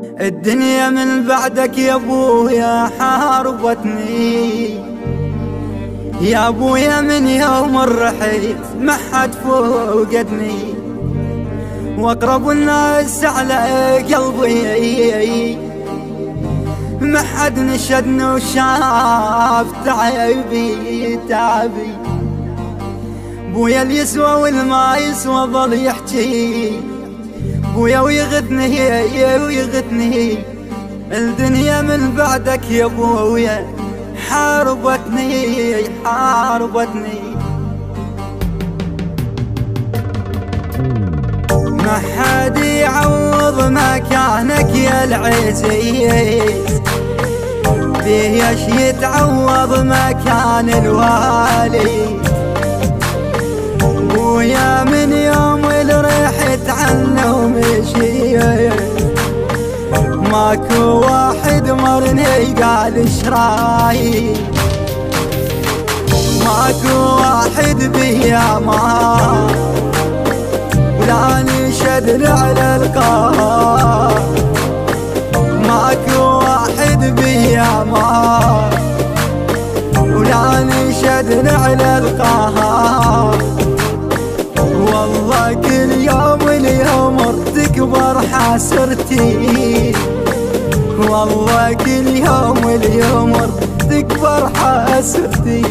الدنيا من بعدك يا ابويا حاربتني، يا ابويا من يوم الرحيل ما حد فوقتني، واقرب الناس على قلبي ما حد نشدني وشاف تعبي. بويا اللي يسوى والما يسوى ظل يحكي، بويا ويغثني الدنيا من بعدك يا بويا حاربتني. ما حد يعوض مكانك يا العزيز، بيش يتعوض مكان الوالي. بويا من يوم اللي رحت عنه ومشي ماكو واحد مرني قال ايش رايك، ماكو واحد بيا ما ولا نشد على القهر، ماكو واحد بيا ما ولا نشد على القهر. والله كل يوم اليوم تكبر حسرتي، والله كل يوم اليوم تكبر حسرتي.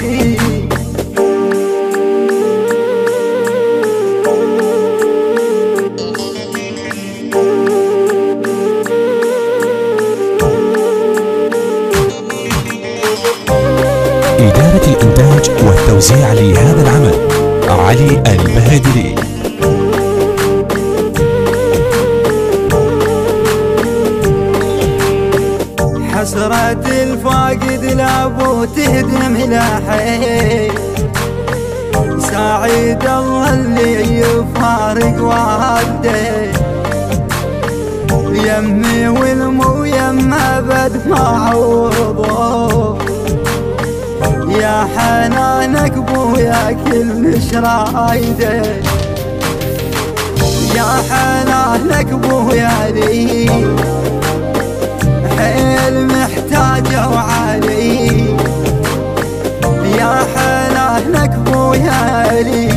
إدارة الإنتاج والتوزيع لهذا العمل علي البهادلي. حسرة الفاقد لابو تهدم لاحي، سعيد الله اللي يفارق والده، يمي والمو يم ابد ما عوضه. يا حنانك بويا كلش رايده، يا حنانك بويا لي حيل محتاجه وعلي. يا حنانك بويا لي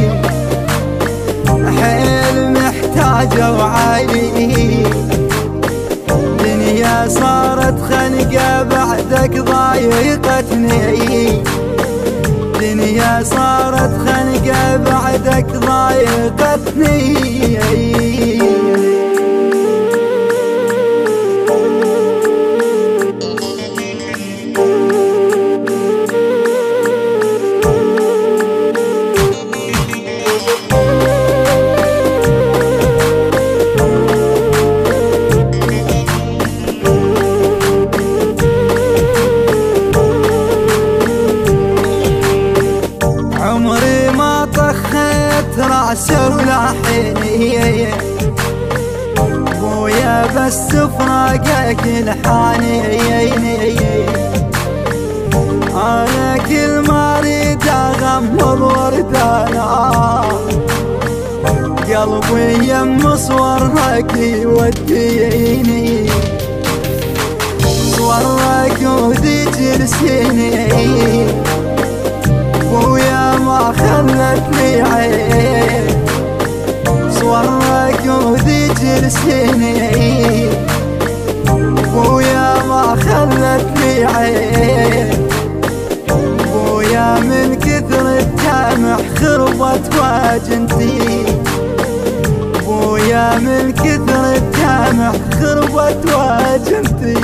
حيل محتاجه وعلي. دنيا صارت خنقه بعدك ضايقتني، دنيا صارت خنقه بعدك ضايقتني. عمري ما طخت راسه ولا حيني، بويا بس فراقك الحاني. انا كل ما اريد اغمض وردانا، قلبي يم صورك يوديني، صورك وديك لسيني. بويا ما خلتني عين، صورك وذيك لسيني. بويا ما خلتني عين، بويا من كثر الدمع خربت واجنتي، بويا من كثر الدمع خربت واجنتي.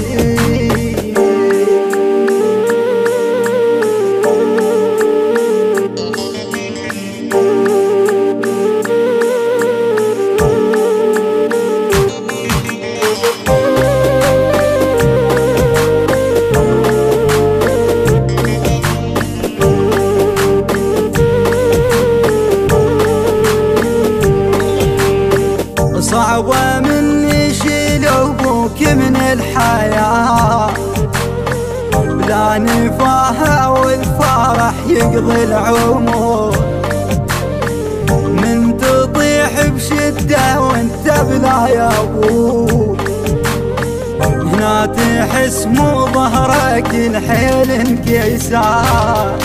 صعبة مني شيل ابوك من الحياة، بلا نفاها والفرح يقضي العمر. من تطيح بشدة وانت بلا يا ابوك، تحس مو ظهرك الحيل انكسار،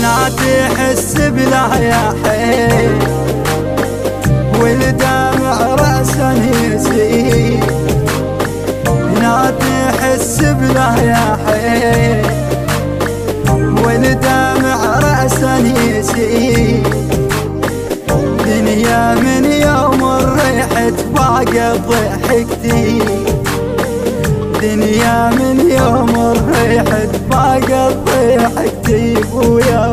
لا تحس بلا يا حيل والدمع رأسا يسيل، لا تحس بلا يا حيل والدمع رأسا يسيل. دنيا من يوم ريحت باقى ضحكتي، دنيا من يوم ريحت باقى ضحكتي ويا